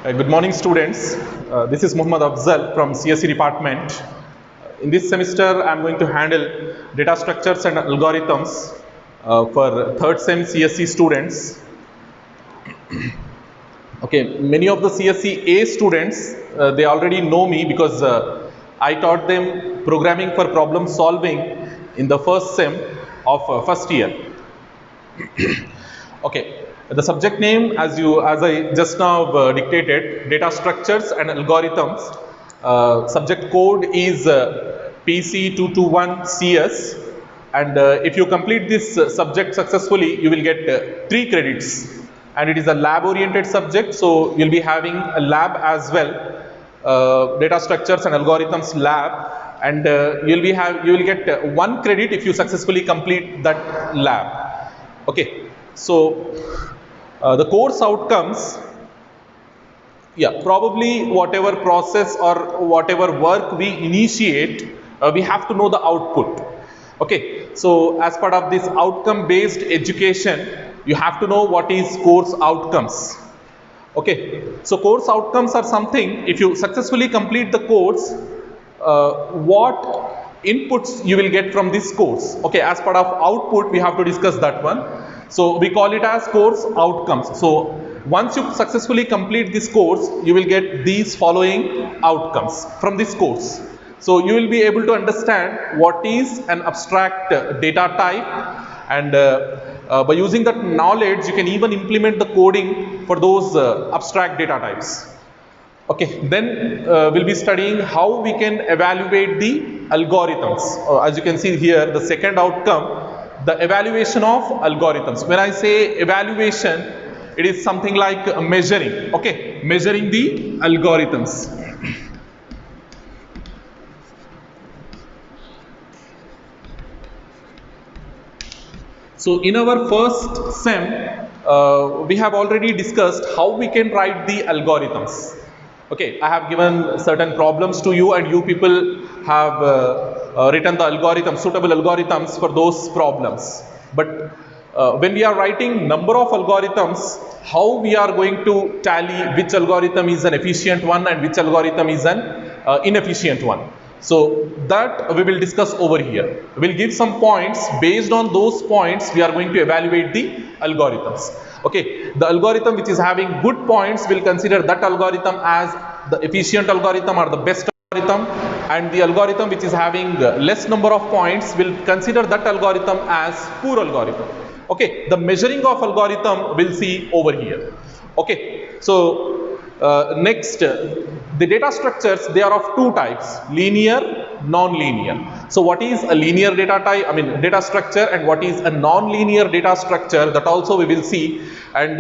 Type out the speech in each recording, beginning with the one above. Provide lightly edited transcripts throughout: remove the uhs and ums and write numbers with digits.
Good morning, students. This is Muhammad Afzal from CSE department. In this semester, I am going to handle data structures and algorithms for third sem CSE students. Okay, many of the CSE A students, they already know me because I taught them programming for problem solving in the first sem of first year. Okay. The subject name, as I just now dictated, data structures and algorithms. Subject code is PC221CS, and if you complete this subject successfully, you will get 3 credits. And it is a lab-oriented subject, so you'll be having a lab as well, data structures and algorithms lab, and you will get 1 credit if you successfully complete that lab. Okay, so. The course outcomes, probably whatever process or whatever work we initiate, we have to know the output. Okay, so as part of this outcome based education, you have to know what is course outcomes. Okay, so course outcomes are something, if you successfully complete the course, what inputs you will get from this course. Okay, as part of output, we have to discuss that one. So we call it as course outcomes. So once you successfully complete this course, you will get these following outcomes from this course. So you will be able to understand what is an abstract data type, and by using that knowledge, you can even implement the coding for those abstract data types. Okay, then we'll be studying how we can evaluate the algorithms. As you can see here, the second outcome, the evaluation of algorithms. When I say evaluation, it is something like measuring, okay, measuring the algorithms. So in our first sem, we have already discussed how we can write the algorithms. Okay, I have given certain problems to you, and you people have written the algorithms, suitable algorithms for those problems. But when we are writing number of algorithms, how we are going to tally which algorithm is an efficient one and which algorithm is an inefficient one. So that we will discuss over here. We will give some points. Based on those points, we are going to evaluate the algorithms. Okay, the algorithm which is having good points, will consider that algorithm as the efficient algorithm or the best algorithm, and the algorithm which is having less number of points will consider that algorithm as poor algorithm. Okay, the measuring of algorithm we'll see over here. Okay, so next, the data structures, they are of 2 types, linear, non-linear. So what is a linear data type, data structure, and what is a non-linear data structure, that also we will see. And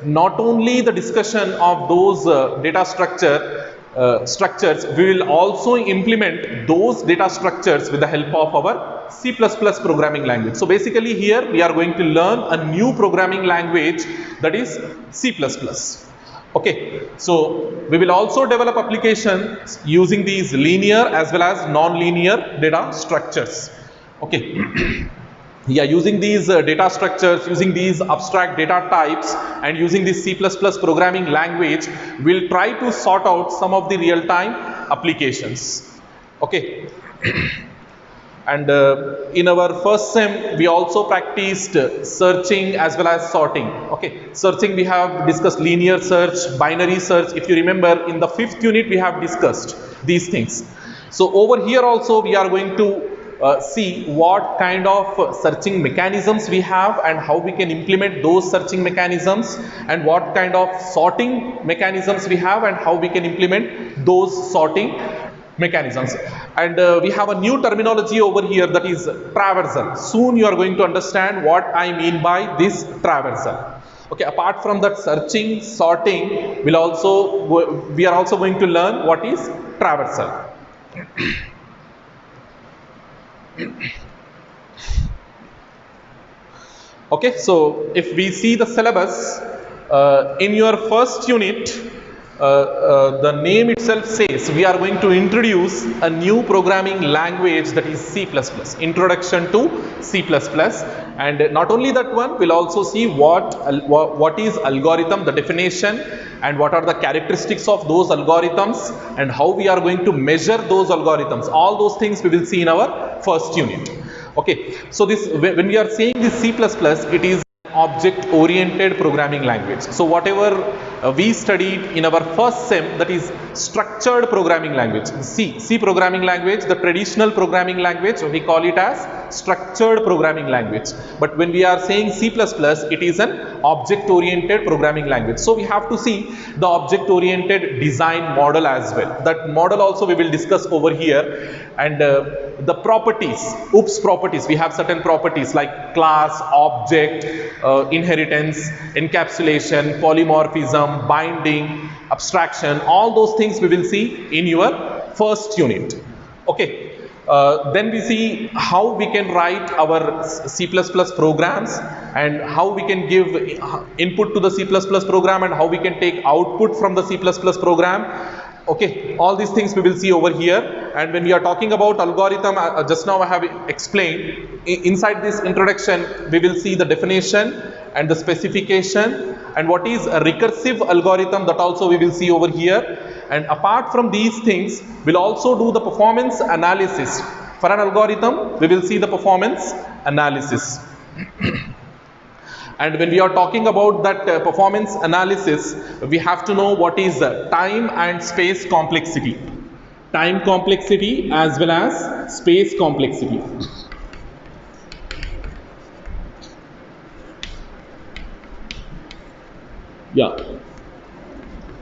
not only the discussion of those data structures, we will also implement those data structures with the help of our C++ programming language. So basically here we are going to learn a new programming language, that is C++. Okay, so we will also develop applications using these linear as well as non-linear data structures. Okay, using these data structures, using these abstract data types, and using this C++ programming language, we'll try to sort out some of the real-time applications. Okay. And in our first sem, we also practiced searching as well as sorting. Okay, searching we have discussed linear search, binary search. If you remember, in the 5th unit we have discussed these things. So over here also we are going to see what kind of searching mechanisms we have and how we can implement those searching mechanisms, and what kind of sorting mechanisms we have and how we can implement those sorting mechanisms. And we have a new terminology over here, that is traversal. Soon you are going to understand what I mean by this traversal. Okay, apart from that searching, sorting, we are also going to learn what is traversal. Okay, so if we see the syllabus, in your first unit, the name itself says we are going to introduce a new programming language, that is C++, Introduction to C++. And not only that one, we'll also see what is algorithm, the definition, and what are the characteristics of those algorithms, and how we are going to measure those algorithms. All those things we will see in our first unit. Okay, so this, when we are saying this C++, it is object oriented programming language. So whatever we studied in our first sem, that is structured programming language. C programming language, the traditional programming language, we call it as structured programming language. But when we are saying C++, it is an object oriented programming language. So we have to see the object oriented design model as well. That model also we will discuss over here. And the properties, OOPS properties, we have certain properties like class, object, inheritance, encapsulation, polymorphism, binding, abstraction, all those things we will see in your first unit. Okay, then we see how we can write our C++ programs, and how we can give input to the C++ program, and how we can take output from the C++ program. Okay, all these things we will see over here. And when we are talking about algorithm, just now I have explained, inside this introduction we will see the definition and the specification, and what is a recursive algorithm, that also we will see over here. And apart from these things, we'll also do the performance analysis. For an algorithm, we will see the performance analysis. And when we are talking about that performance analysis, we have to know what is time and space complexity. Time complexity as well as space complexity. Yeah.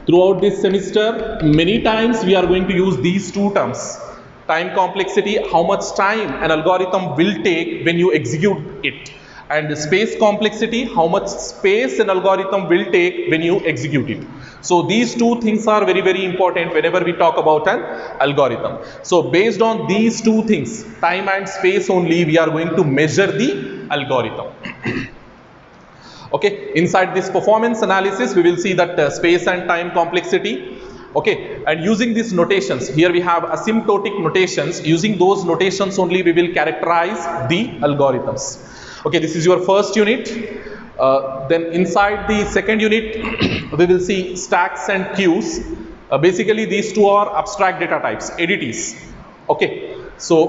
Throughout this semester, many times we are going to use these two terms. Time complexity, how much time an algorithm will take when you execute it. And space complexity, how much space an algorithm will take when you execute it. So these two things are very, very important whenever we talk about an algorithm. So based on these two things, time and space only, we are going to measure the algorithm. Okay, inside this performance analysis, we will see that space and time complexity. Okay, and using these notations, here we have asymptotic notations. Using those notations only, we will characterize the algorithms. Okay, this is your first unit. Then inside the second unit, we will see stacks and queues. Basically, these two are abstract data types, ADTs. Okay, so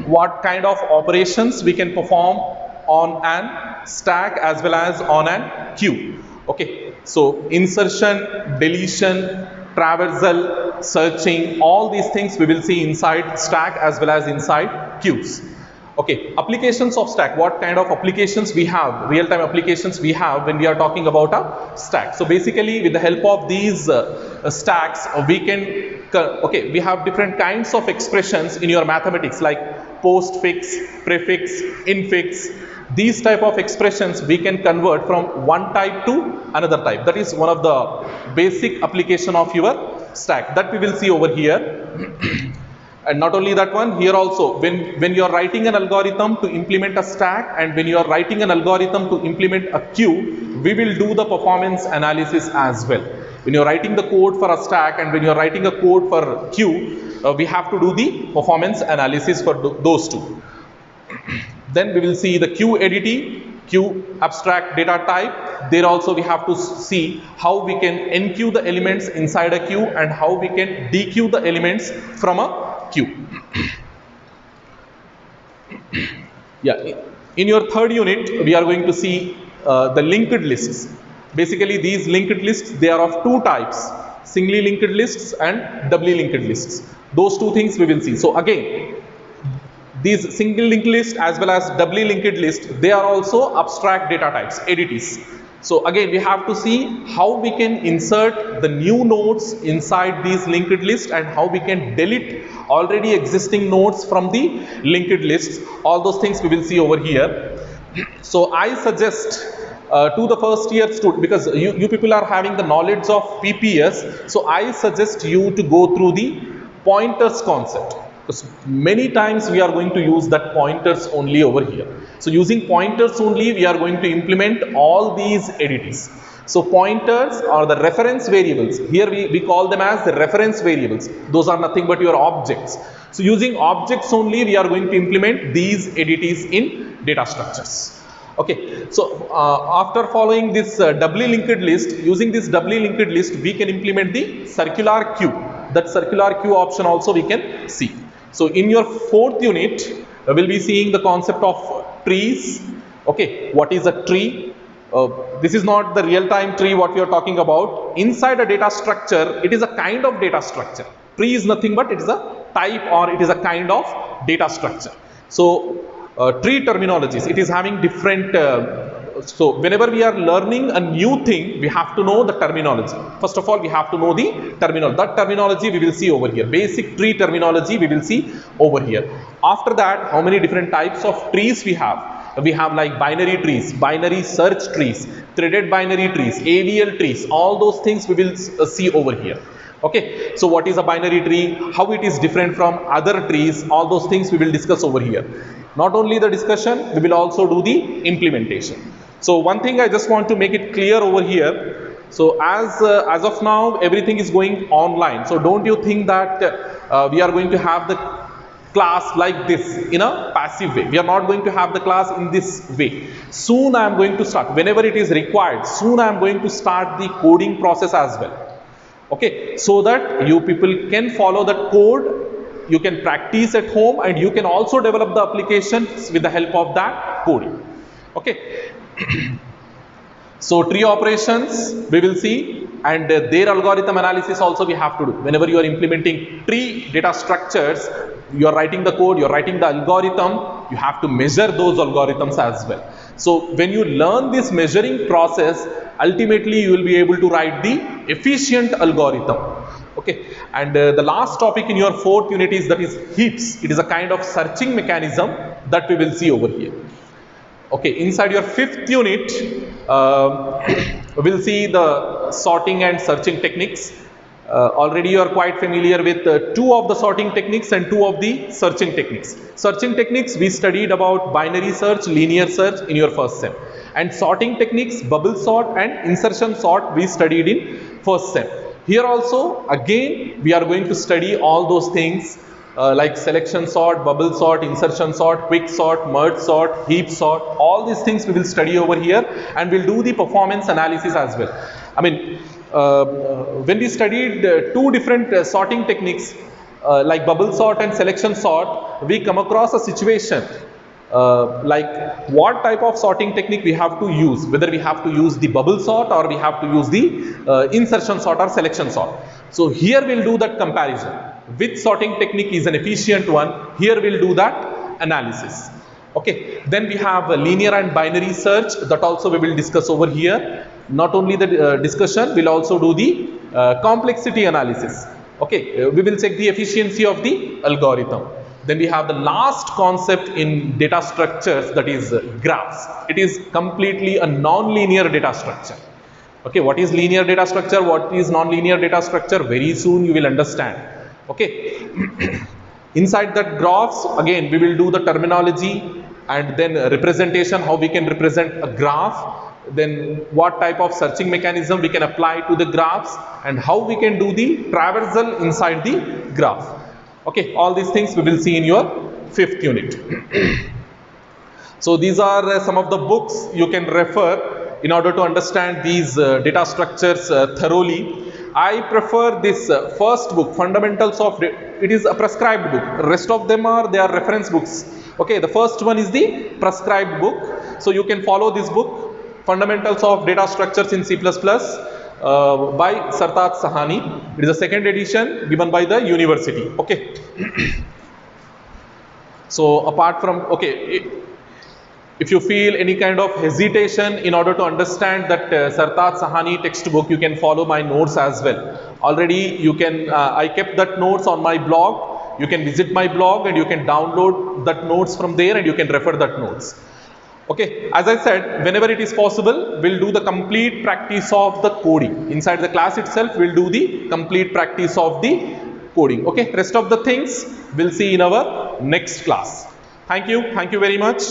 what kind of operations we can perform on an stack as well as on an queue. Okay, so insertion, deletion, traversal, searching, all these things we will see inside stack as well as inside queues. Okay, applications of stack, what kind of applications we have, real-time applications we have when we are talking about a stack. So basically, with the help of these stacks, we can, okay, we have different kinds of expressions in your mathematics like postfix, prefix, infix. These type of expressions we can convert from one type to another type. That is one of the basic application of your stack that we will see over here. And not only that one, here also, when you are writing an algorithm to implement a stack, and when you are writing an algorithm to implement a queue, we will do the performance analysis as well. When you are writing the code for a stack and when you are writing a code for queue, we have to do the performance analysis for those two. Then we will see the queue ADT, queue abstract data type. There also we have to see how we can enqueue the elements inside a queue and how we can dequeue the elements from a queue. Yeah, in your third unit, we are going to see the linked lists. Basically, these linked lists, they are of two types, singly linked lists and doubly linked lists. Those two things we will see. So again, these single linked list as well as doubly linked list, they are also abstract data types, ADTs. So again, we have to see how we can insert the new nodes inside these linked lists and how we can delete already existing nodes from the linked lists. All those things we will see over here. So I suggest to the first year student, because you people are having the knowledge of PPS, so I suggest you to go through the pointers concept. Because many times we are going to use that pointers only over here. So using pointers only, we are going to implement all these ADTs. So pointers are the reference variables. Here we call them as the reference variables. Those are nothing but your objects. So using objects only, we are going to implement these ADTs in data structures. Okay, so after following this doubly linked list, using this doubly linked list, we can implement the circular queue. That circular queue option also we can see. So in your fourth unit, we'll be seeing the concept of trees. Okay, what is a tree? This is not the real-time tree what we are talking about. Inside a data structure, it is a kind of data structure. Tree is nothing but it is a type or it is a kind of data structure. So tree terminologies, it is having different, so whenever we are learning a new thing, we have to know the terminology. First of all, we have to know the terminology. That terminology we will see over here. Basic tree terminology we will see over here. After that, how many different types of trees we have? We have like binary trees, binary search trees, threaded binary trees, AVL trees, all those things we will see over here. Okay, so what is a binary tree, how it is different from other trees, all those things we will discuss over here. Not only the discussion, we will also do the implementation. So one thing I just want to make it clear over here. So as of now, everything is going online. So don't you think that we are going to have the class like this in a passive way. We are not going to have the class in this way. Soon I am going to start, whenever it is required, soon I am going to start the coding process as well. Okay, so that you people can follow that code, you can practice at home, and you can also develop the applications with the help of that coding. Okay. So tree operations we will see, and their algorithm analysis also we have to do. Whenever you are implementing tree data structures, you are writing the code, you are writing the algorithm, you have to measure those algorithms as well. So when you learn this measuring process, ultimately you will be able to write the efficient algorithm. Okay, and the last topic in your fourth unit is that is heaps. It is a kind of searching mechanism that we will see over here. Okay, inside your fifth unit, we'll see the sorting and searching techniques. Already you are quite familiar with two of the sorting techniques and two of the searching techniques. Searching techniques we studied about binary search, linear search in your first sem. And sorting techniques, bubble sort and insertion sort we studied in first sem. Here also again we are going to study all those things like selection sort, bubble sort, insertion sort, quick sort, merge sort, heap sort, all these things we will study over here, and we'll do the performance analysis as well. I mean, when we studied two different sorting techniques like bubble sort and selection sort, we come across a situation like what type of sorting technique we have to use, whether we have to use the bubble sort or we have to use the insertion sort or selection sort. So here we'll do that comparison. Which sorting technique is an efficient one? Here we'll do that analysis. Okay, then we have a linear and binary search, that also we will discuss over here. Not only the discussion, we'll also do the complexity analysis. Okay, we will check the efficiency of the algorithm. Then we have the last concept in data structures, that is graphs. It is completely a non-linear data structure. Okay, what is linear data structure? What is non-linear data structure? Very soon you will understand. Okay. Inside that graphs, again we will do the terminology and then representation, how we can represent a graph, then what type of searching mechanism we can apply to the graphs, and how we can do the traversal inside the graph. Okay, all these things we will see in your fifth unit. So these are some of the books you can refer in order to understand these data structures thoroughly. I prefer this first book, Fundamentals of, it is a prescribed book. Rest of them are reference books. Okay, the first one is the prescribed book. So you can follow this book, Fundamentals of Data Structures in C++, by Sartaj Sahani. It is a second edition given by the university. Okay. So apart from, okay, if you feel any kind of hesitation in order to understand that Sartaj Sahani textbook, you can follow my notes as well. Already you can, I kept that notes on my blog. You can visit my blog and you can download that notes from there and you can refer that notes. Okay, as I said, whenever it is possible, we'll do the complete practice of the coding. Inside the class itself, we'll do the complete practice of the coding. Okay, rest of the things we'll see in our next class. Thank you very much.